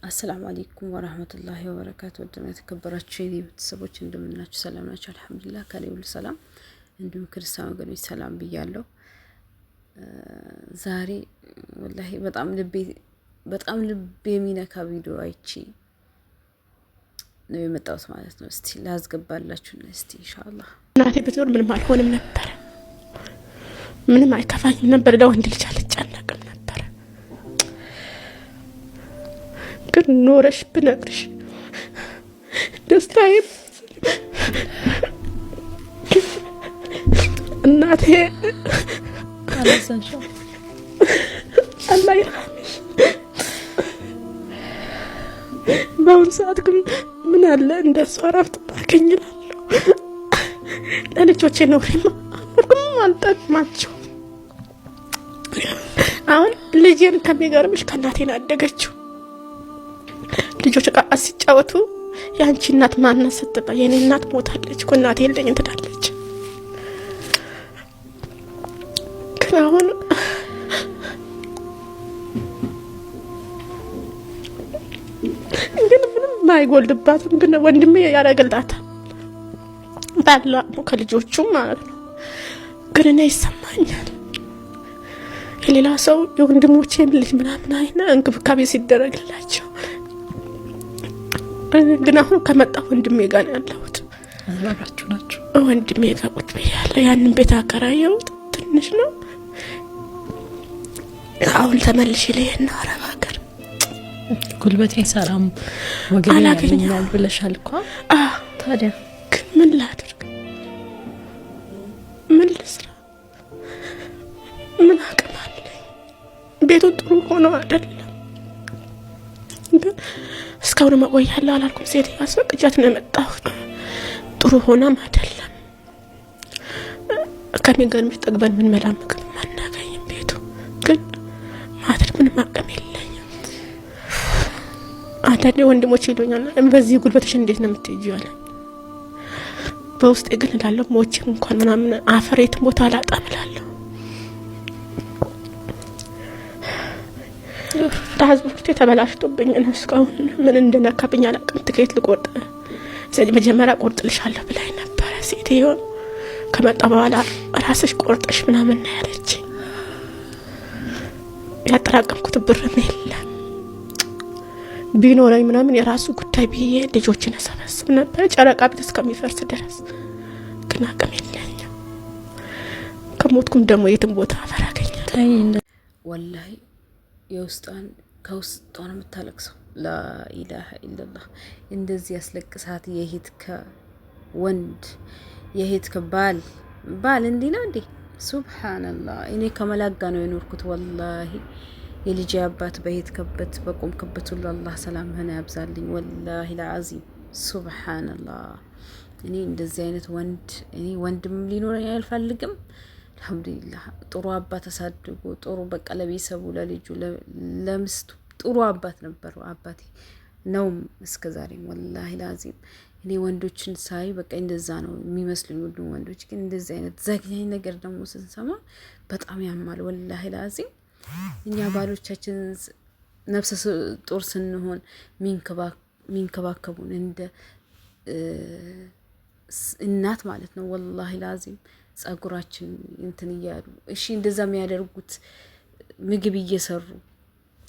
አሰላሙ አለይኩም ወራህመቱላሂ ወበረካቱ። ወደና የተከበራችሁ የኔ ቤተሰቦች እንደምናችሁ ሰላም ናችሁ? አልሐምዱሊላህ ከኔ ሁሉ ሰላም፣ እንዲሁም ክርስቲያን ወገኖች ሰላም ብያለሁ። ዛሬ ወላሂ በጣም ልብ የሚነካ ቪዲዮ አይቼ ነው የመጣሁት ማለት ነው። እስቲ ላስገባላችሁና እስቲ ኢንሻአላህ። እናቴ ብትኖር ምንም አልሆንም ነበር፣ ምንም አይከፋኝም ነበር፣ ለወንድ ልጅ አልጨነቅም ነበር። ግን ኖረሽ ብነግርሽ ደስታዬ እናቴ አላሰንሻው አላህ ይርሐምሽ። በአሁኑ ሰዓት ግን ምን አለ እንደሷ እረፍት ባገኝ እላለሁ። ለልጆቼ ኖሬማ አልኖርኩም አልጠቅማቸው። አሁን ልጄን ከሚገርምሽ ከእናቴ ነው ያደገችው። ልጆች ዕቃ ሲጫወቱ የአንቺ እናት ማናት ስትባል የኔ እናት ሞታለች እኮ እናቴ የለኝም ትላለች። ግን አሁን ግን ምንም አይጎልባትም። ግን ወንድሜ ያደርግላታል ባላሙ ከልጆቹም ማለት ነው። ግን እኔ ይሰማኛል የሌላ ሰው የወንድሞቼን ልጅ ምናምን አይነ እንክብካቤ ሲደረግላቸው። ግን አሁን ከመጣ ወንድሜ ጋር ነው ያለሁት። አዝራራችሁ ናችሁ? ወንድሜ ጋር ቁጭ ብያለሁ። ያንን ቤት አከራየሁት፣ ትንሽ ነው። አሁን ተመልሼ ልሄድ ነው አረብ ሀገር። ጉልበቴ ሰላም ወገኔ ያገኛል ብለሻል እኮ። ታዲያ ግን ምን ላድርግ? ምን ልስራ? ምን አቅም አለኝ? ቤቱ ጥሩ ሆኖ አይደለም፣ ግን እስካሁን መቆያለሁ አላልኩም። ሴት ያስፈቅጃት ነው የመጣሁት። ጥሩ ሆናም አይደለም። ከሚገርምሽ ጠግበን ምን መላ ምግብ አናገኝም ቤቱ። ግን ማድረግ ምንም አቅም የለኝም። አንዳንዴ ወንድሞች ይሉኛል በዚህ ጉልበትሽ እንዴት ነው የምትሄጂው አለኝ። በውስጤ ግን እላለሁ ሞቼ እንኳን ምናምን አፈሬት ቦታ አላጣም እላለሁ። ትራንስፖርት ተበላሽቶብኝ ነው እስካሁን ምን እንደነካብኝ አላውቅም። ትኬት ልቆርጥ ስለዚህ መጀመሪያ ቆርጥልሻለሁ ብላኝ ነበረ ሴትዮ። ከመጣ በኋላ ራስሽ ቆርጠሽ ምናምን ነው ያለች። ያጠራቀምኩት ብርም የለም። ቢኖረኝ ምናምን የራሱ ጉዳይ ብዬ ልጆችን ሰበስብ ነበር ጨረቃ ቤት እስከሚፈርስ ድረስ። ግን አቅም የለኝም። ከሞትኩም ደግሞ የትም ቦታ አፈራገኛለሁ። ወላሂ የውስጧን ከውስጧ ነው የምታለቅሰው። ላኢላሀ ኢለላህ። እንደዚህ ያስለቅሳት የሄድ ከወንድ የሄድ ከባል እንዲህ ነው እንዴ? ሱብሃንአላህ። እኔ ከመላጋ ነው የኖርኩት ወላሂ። የልጅ አባት በሄድከበት በቆምክበት ሁሉ አላህ ሰላምህን ያብዛልኝ ወላሂ ለአዚም። ሱብሃንአላህ። እኔ እንደዚህ አይነት ወንድም ሊኖረኝ አልፈልግም። አልሐምዱሊላህ ጥሩ አባት ተሳድጎ ጥሩ በቃ ለቤተሰቡ ለልጁ ለምስቱ ጥሩ አባት ነበር አባቴ ነው እስከዛሬ ወላሂ ለአዚም። እኔ ወንዶችን ሳይ በቃ እንደዛ ነው የሚመስሉኝ ሁሉ ወንዶች። ግን እንደዚህ አይነት ዘግናኝ ነገር ደግሞ ስንሰማ በጣም ያማል ወላሂ ለአዚም። እኛ ባሎቻችን ነፍሰ ጡር ስንሆን ሚንከባከቡን እንደ እናት ማለት ነው ወላሂ ለአዚም። ጸጉራችን እንትን እያሉ እሺ እንደዛ የሚያደርጉት ምግብ እየሰሩ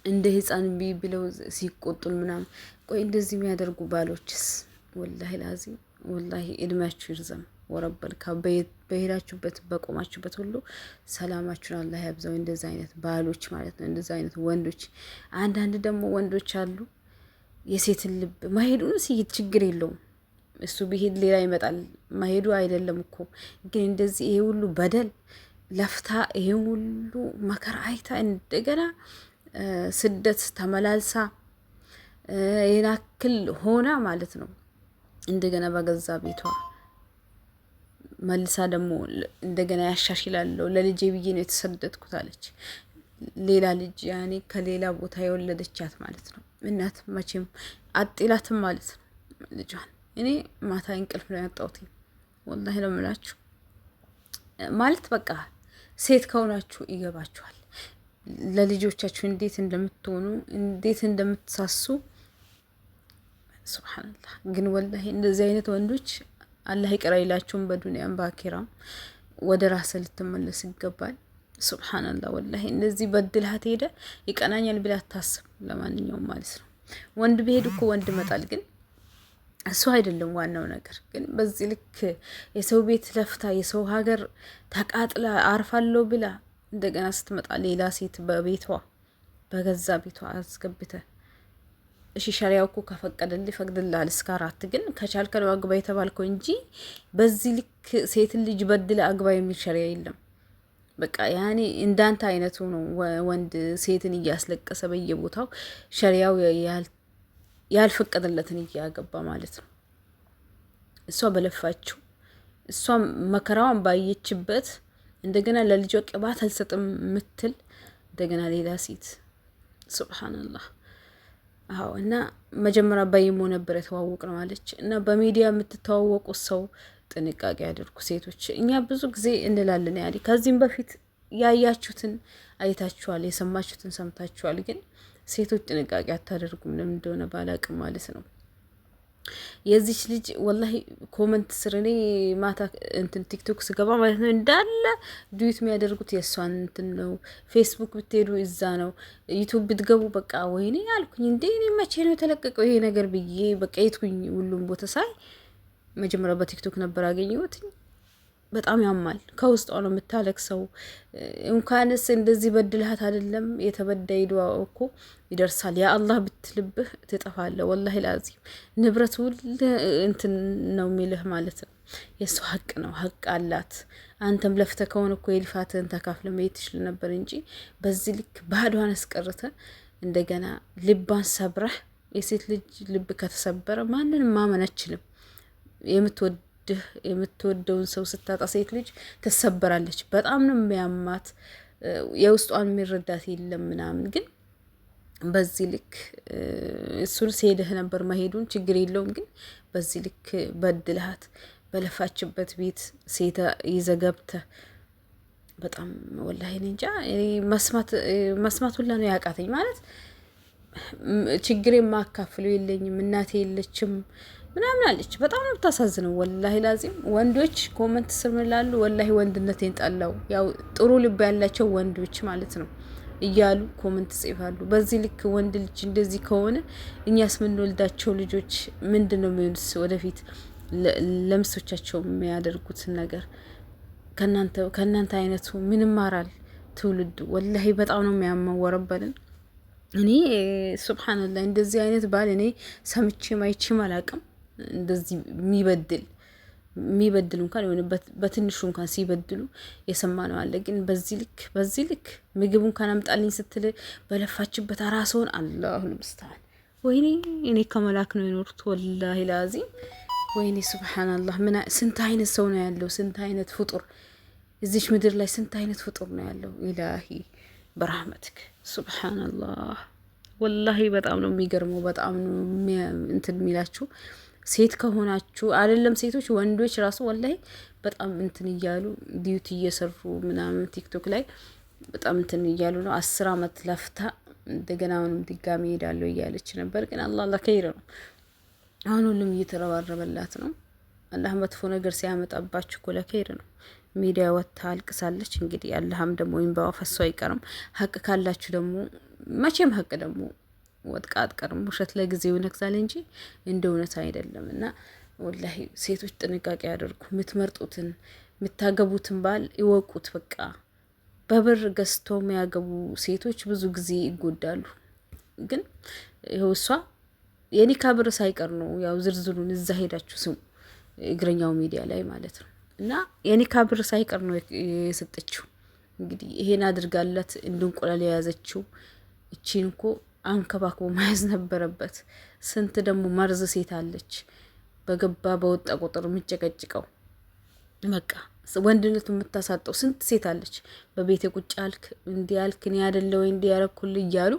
እንደ ህፃን ብለው ሲቆጡን ምናምን። ቆይ እንደዚህ የሚያደርጉ ባሎችስ ወላሂ ለአዚም ወላሂ እድሜያችሁ ይርዘም ወረበልካ። በሄዳችሁበት በቆማችሁበት ሁሉ ሰላማችሁን አላህ ያብዛው። እንደዛ አይነት ባሎች ማለት ነው፣ እንደዛ አይነት ወንዶች። አንዳንድ ደግሞ ወንዶች አሉ የሴትን ልብ ማሄዱን ሲይት ችግር የለውም እሱ ቢሄድ ሌላ ይመጣል። ማሄዱ አይደለም እኮ ግን እንደዚህ ይሄ ሁሉ በደል ለፍታ ይሄ ሁሉ መከራ አይታ እንደገና ስደት ተመላልሳ የናክል ሆና ማለት ነው እንደገና በገዛ ቤቷ መልሳ ደግሞ እንደገና ያሻሽላለሁ ለልጄ ብዬ ነው የተሰደድኩት አለች። ሌላ ልጅ ያኔ ከሌላ ቦታ የወለደቻት ማለት ነው። እናት መቼም አጥላትም ማለት ነው ልጇን። እኔ ማታ እንቅልፍ ነው ያጣሁት ወላሂ ነው የምላችሁ። ማለት በቃ ሴት ከሆናችሁ ይገባችኋል ለልጆቻችሁ እንዴት እንደምትሆኑ እንዴት እንደምትሳሱ ሱብሃንአላህ። ግን ወላሂ እንደዚህ አይነት ወንዶች አላህ ይቅር አይላቸውም በዱንያም በአኺራም። ወደ ራስ ልትመለስ ይገባል። ሱብሃንአላህ ወላሂ እንደዚህ በድልሃት ሄደ ይቀናኛል ብላ አታስብ። ለማንኛውም ማለት ነው ወንድ ቢሄድ እኮ ወንድ መጣል ግን እሱ አይደለም ዋናው ነገር። ግን በዚህ ልክ የሰው ቤት ለፍታ የሰው ሀገር ተቃጥላ አርፋለሁ ብላ እንደገና ስትመጣ ሌላ ሴት በቤቷ በገዛ ቤቷ አስገብተ እሺ ሸሪያው እኮ ከፈቀደልህ ይፈቅድልሃል እስከ 4 ግን ከቻልከ ነው አግባ የተባልከው እንጂ በዚህ ልክ ሴትን ልጅ በድለ አግባ የሚል ሸሪያ የለም። በቃ ያኔ እንዳንተ አይነቱ ነው ወንድ ሴትን እያስለቀሰ በየቦታው ሸሪያው ያልፈቀደለትን እያገባ ማለት ነው። እሷ በለፋችው እሷ መከራዋን ባየችበት እንደገና ለልጇ ቅባት አልሰጥም ምትል እንደገና ሌላ ሴት ሱብሃንአላህ። አዎ እና መጀመሪያ ባይሞ ነበር የተዋወቅ ነው አለች። እና በሚዲያ የምትተዋወቁት ሰው ጥንቃቄ አድርጉ ሴቶች። እኛ ብዙ ጊዜ እንላለን ያሊ ከዚህም በፊት ያያችሁትን አይታችኋል፣ የሰማችሁትን ሰምታችኋል። ግን ሴቶች ጥንቃቄ አታደርጉም። ለምን እንደሆነ ባላቅም ማለት ነው። የዚች ልጅ ወላሂ ኮመንት ስር እኔ ማታ እንትን ቲክቶክ ስገባ ማለት ነው እንዳለ ዱዊት የሚያደርጉት የእሷን እንትን ነው። ፌስቡክ ብትሄዱ እዛ ነው። ዩቱብ ብትገቡ በቃ ወይኔ ያልኩኝ እንዴ እኔ መቼ ነው የተለቀቀው ይሄ ነገር ብዬ በቃ የትኩኝ ሁሉም ቦታ ሳይ መጀመሪያ በቲክቶክ ነበር ያገኘሁት። በጣም ያማል። ከውስጧ ነው የምታለቅሰው። እንኳንስ እንደዚህ በድልሃት አይደለም የተበዳይ ዱዓ እኮ ይደርሳል። ያ አላህ ብትልብህ ትጠፋለህ። ወላሂ ላዚም ንብረት ሁሉ እንትን ነው የሚልህ ማለት ነው። የሱ ሀቅ ነው፣ ሀቅ አላት። አንተም ለፍተ ከሆነ እኮ የልፋትህን ተካፍለ መሄድ ትችል ነበር እንጂ በዚህ ልክ ባዷን አስቀርተ እንደገና ልባን ሰብረህ። የሴት ልጅ ልብ ከተሰበረ ማንንም ማመን አችልም። የምትወደውን ሰው ስታጣ ሴት ልጅ ትሰበራለች። በጣም ነው የሚያማት። የውስጧን የሚረዳት የለም ምናምን። ግን በዚህ ልክ እሱን ሄደህ ነበር መሄዱን ችግር የለውም። ግን በዚህ ልክ በድልሃት በለፋችበት ቤት ሴት ይዘገብተህ በጣም ወላሂ እንጃ መስማት ሁላ ነው ያቃተኝ። ማለት ችግር የማካፍለው የለኝም እናቴ የለችም ምናምን አለች። በጣም ነው የምታሳዝነው ወላሂ ላዚም። ወንዶች ኮመንት ስር ምላሉ ወላሂ ወንድነቴን ጠላው፣ ያው ጥሩ ልብ ያላቸው ወንዶች ማለት ነው እያሉ ኮመንት ጽፋሉ። በዚህ ልክ ወንድ ልጅ እንደዚህ ከሆነ እኛስ ምንወልዳቸው ልጆች ምንድን ነው የሚሆኑት? ወደፊት ለምስቶቻቸው የሚያደርጉትን ነገር ከእናንተ አይነቱ ምን ይማራል ትውልዱ? ወላሂ በጣም ነው የሚያመወረበልን። እኔ ሱብሃንአላህ እንደዚህ አይነት ባል እኔ ሰምቼ ማይቼም አላቅም። እንደዚህ የሚበድል እንኳን የሆነ በትንሹ እንኳን ሲበድሉ የሰማ ነው አለ። ግን በዚህ ልክ ምግብ እንኳን አምጣልኝ ስትል በለፋችበት አራሰውን አላሁል ሙስተዓን። ወይኔ እኔ ከመላክ ነው የኖርኩት ወላሂ ላዚም። ወይኔ ሱብሃንአላህ። ስንት አይነት ሰው ነው ያለው፣ ስንት አይነት ፍጡር እዚች ምድር ላይ ስንት አይነት ፍጡር ነው ያለው። ኢላሂ በረህመትክ ሱብሃንአላህ። ወላሂ በጣም ነው የሚገርመው። በጣም ነው እንትን የሚላችሁ ሴት ከሆናችሁ አይደለም ሴቶች ወንዶች ራሱ ወላሂ በጣም እንትን እያሉ ዲዩቲ እየሰሩ ምናምን ቲክቶክ ላይ በጣም እንትን እያሉ ነው። 10 አመት ለፍታ እንደገና አሁንም ድጋሚ ሄዳለሁ እያለች ነበር። ግን አላህ ለኸይር ነው። አሁን ሁሉም እየተረባረበላት ነው። አላህ መጥፎ ነገር ሲያመጣባችሁ እኮ ለኸይር ነው። ሚዲያ ወጥታ አልቅሳለች። እንግዲህ አላህም ደግሞ እንባዋ ፈሶ አይቀርም። ሀቅ ካላችሁ ደግሞ መቼም ሀቅ ደግሞ ወጥቃ አትቀርም። ውሸት ለጊዜው ይነግዛል እንጂ እንደ እውነት አይደለም። እና ወላሂ ሴቶች ጥንቃቄ ያደርጉ። የምትመርጡትን የምታገቡትን ባል ይወቁት። በቃ በብር ገዝተው የሚያገቡ ሴቶች ብዙ ጊዜ ይጎዳሉ። ግን ይኸው እሷ የኒካ ብር ሳይቀር ነው። ያው ዝርዝሩን እዛ ሄዳችሁ ስሙ፣ እግረኛው ሚዲያ ላይ ማለት ነው። እና የኒካ ብር ሳይቀር ነው የሰጠችው። እንግዲህ ይሄን አድርጋለት እንድንቆላል የያዘችው እቺን እኮ አንከባክቦ መያዝ ነበረበት። ስንት ደግሞ መርዝ ሴት አለች በገባ በወጣ ቁጥር የምጨቀጭቀው በቃ ወንድነቱ የምታሳጠው ስንት ሴት አለች። በቤት ቁጭ አልክ እንዲያልክ እኔ አይደለ ወይ እንዲያረኩል እያሉ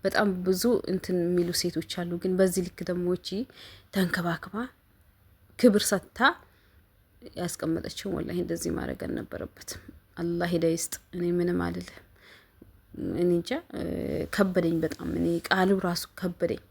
በጣም ብዙ እንትን የሚሉ ሴቶች አሉ። ግን በዚህ ልክ ደግሞ እቺ ተንከባክባ ክብር ሰጥታ ያስቀመጠችው ወላሂ እንደዚህ ማድረግ አልነበረበትም። አላህ ሂዳያ ይስጥ። እኔ ምንም አልልም። እኔ እንጃ ከበደኝ በጣም። እኔ ቃሉ ራሱ ከበደኝ።